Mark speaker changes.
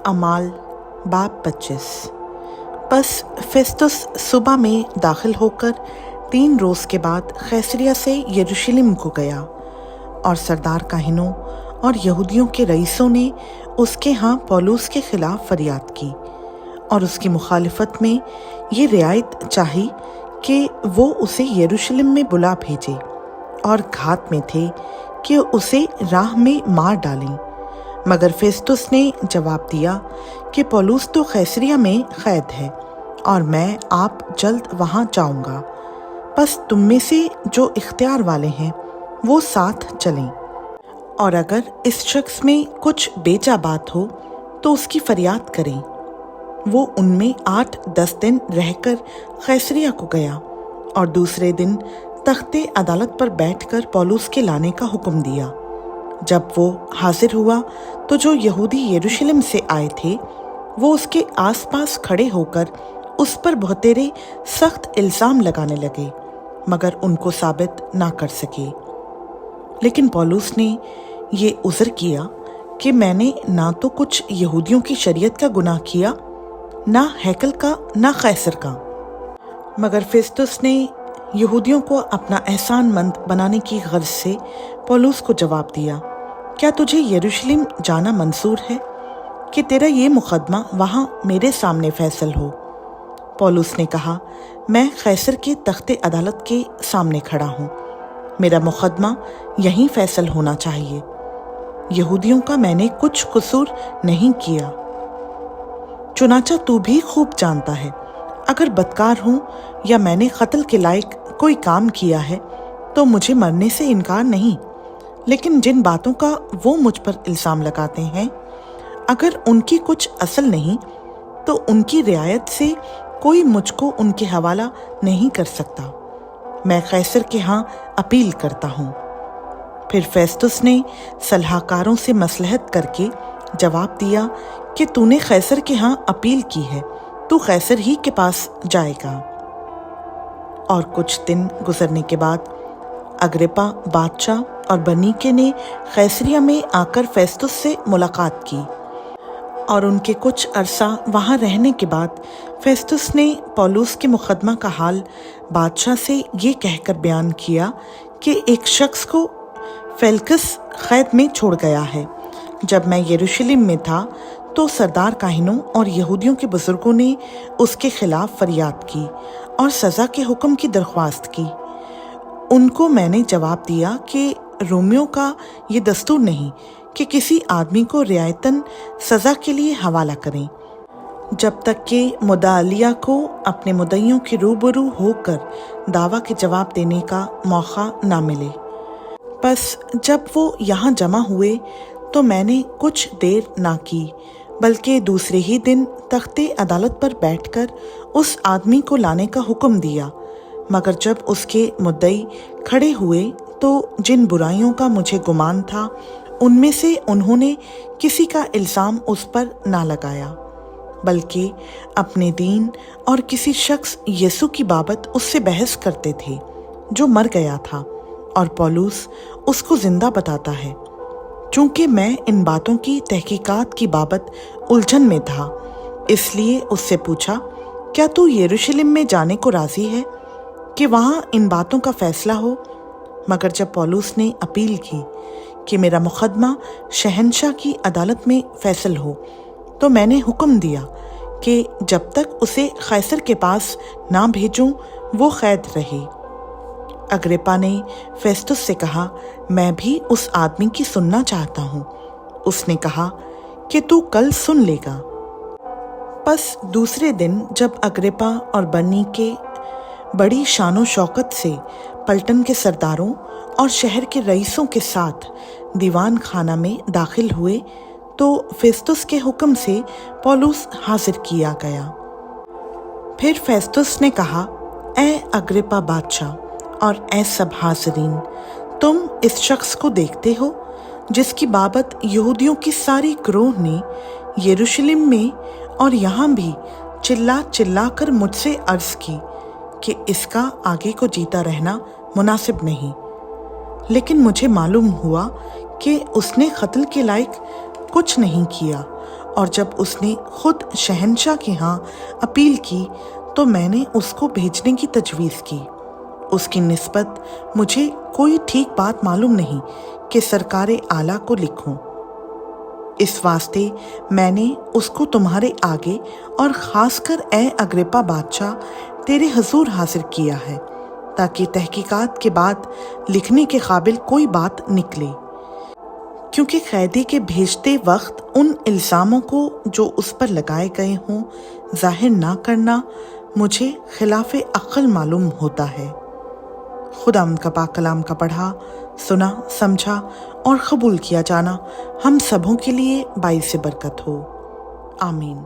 Speaker 1: अमाल बाब 25। बस फेस्तुस सुबह में दाखिल होकर 3 रोज़ के बाद कैसरिया से यरूशलेम को गया, और सरदार काहिनों और यहूदियों के रईसों ने उसके यहाँ पौलुस के खिलाफ फरियाद की और उसकी मुखालिफत में ये रियायत चाही कि वो उसे यरूशलेम में बुला भेजे, और घात में थे कि उसे राह में मार डालें। मगर फेस्तुस ने जवाब दिया कि पौलुस तो कैसरिया में कैद है और मैं आप जल्द वहाँ जाऊँगा। बस तुम में से जो इख्तियार वाले हैं वो साथ चलें, और अगर इस शख्स में कुछ बेजा बात हो तो उसकी फरियाद करें। वो उनमें 8-10 दिन रहकर कैसरिया को गया और दूसरे दिन तख्ते अदालत पर बैठकर पौलुस के लाने का हुक्म दिया। जब वो हाजिर हुआ तो जो यहूदी यरूशलेम से आए थे वो उसके आसपास खड़े होकर उस पर बहुतेरे सख्त इल्ज़ाम लगाने लगे, मगर उनको साबित ना कर सके। लेकिन पौलुस ने ये उज़र किया कि मैंने ना तो कुछ यहूदियों की शरीयत का गुनाह किया, ना हैकल का, ना कैसर का। मगर फेस्तुस ने यहूदियों को अपना एहसानमंद बनाने की गर्ज से पौलुस को जवाब दिया, क्या तुझे यरूशलेम जाना मंसूर है कि तेरा ये मुकदमा वहाँ मेरे सामने फैसल हो? पौलुस ने कहा, मैं कैसर के तख्ते अदालत के सामने खड़ा हूँ, मेरा मुकदमा यहीं फैसल होना चाहिए। यहूदियों का मैंने कुछ कसूर नहीं किया। चुनाचा तू भी खूब जानता है, अगर बदकार हूँ या मैंने कत्ल के लायक कोई काम किया है तो मुझे मरने से इनकार नहीं, लेकिन जिन बातों का वो मुझ पर इल्ज़ाम लगाते हैं, अगर उनकी कुछ असल नहीं तो उनकी रियायत से कोई मुझको उनके हवाला नहीं कर सकता। मैं कैसर के यहाँ अपील करता हूँ। फिर फेस्तुस ने सलाहकारों से मसलहत करके जवाब दिया कि तूने कैसर के यहाँ अपील की है, तू कैसर ही के पास जाएगा। और कुछ दिन गुजरने के बाद अग्रिप्पा बादशाह और बरनीके ने कैसरिया में आकर फेस्तुस से मुलाकात की, और उनके कुछ अरसा वहाँ रहने के बाद फेस्तुस ने पौलुस के मुकदमा का हाल बादशाह से ये कहकर बयान किया कि एक शख्स को फेलिक्स कैद में छोड़ गया है। जब मैं यरूशलेम में था तो सरदार काहिनों और यहूदियों के बुजुर्गों ने उसके खिलाफ फरियाद की और सज़ा के हुक्म की दरख्वास्त की। उनको मैंने जवाब दिया कि रोमियों का ये दस्तूर नहीं कि किसी आदमी को रियायतन सज़ा के लिए हवाला करें, जब तक कि मुद्दालिया को अपने मुद्दइयों के रूबरू होकर दावा के जवाब देने का मौका ना मिले। बस जब वो यहाँ जमा हुए तो मैंने कुछ देर ना की, बल्कि दूसरे ही दिन तख्ते अदालत पर बैठकर उस आदमी को लाने का हुक्म दिया। मगर जब उसके मुद्दई खड़े हुए तो जिन बुराइयों का मुझे गुमान था उनमें से उन्होंने किसी का इल्ज़ाम उस पर ना लगाया, बल्कि अपने दीन और किसी शख्स यीशु की बाबत उससे बहस करते थे जो मर गया था, और पौलुस उसको जिंदा बताता है। चूँकि मैं इन बातों की तहकीकात की बाबत उलझन में था, इसलिए उससे पूछा, क्या तू यरूशलेम में जाने को राज़ी है कि वहाँ इन बातों का फैसला हो? मगर जब पौलुस ने अपील की कि मेरा मुकदमा शहंशाह की अदालत में फैसल हो, तो मैंने हुक्म दिया कि जब तक उसे कैसर के पास ना भेजूं वो कैद रहे। अग्रिप्पा ने फेस्तुस से कहा, मैं भी उस आदमी की सुनना चाहता हूँ। उसने कहा कि तू कल सुन लेगा। बस दूसरे दिन जब अग्रिप्पा और बरनीके बड़ी शानो शौकत से पलटन के सरदारों और शहर के रईसों के साथ दीवान खाना में दाखिल हुए तो फेस्तुस के हुक्म से पौलुस हाजिर किया गया। फिर फेस्तुस ने कहा, ऐ अग्रिप्पा बादशाह और ऐ सब हाज़रीन, तुम इस शख्स को देखते हो जिसकी बाबत यहूदियों की सारी ग्रोह ने यरूशलेम में और यहाँ भी चिल्ला चिल्ला कर मुझसे अर्ज़ की कि इसका आगे को जीता रहना मुनासिब नहीं। लेकिन मुझे मालूम हुआ कि उसने कत्ल के लायक कुछ नहीं किया اور جب اس نے خود شہنشاہ کے ہاں اپیل کی تو میں نے اس کو بھیجنے کی تجویز کی۔ اس کی نسبت مجھے کوئی ٹھیک بات معلوم نہیں کہ سرکار اعلیٰ کو لکھوں۔ اس واسطے میں نے اس کو تمہارے آگے اور خاص کر اے اگرپا بادشاہ تیرے حضور حاضر کیا ہے، تاکہ تحقیقات کے بعد لکھنے کے قابل کوئی بات نکلے، کیونکہ قیدی کے بھیجتے وقت ان الزاموں کو جو اس پر لگائے گئے ہوں ظاہر نہ کرنا مجھے خلاف عقل معلوم ہوتا ہے۔ خداوند کا پاک کلام کا پڑھا، سنا، سمجھا اور قبول کیا جانا ہم سبوں کے لیے باعث برکت ہو۔ آمین۔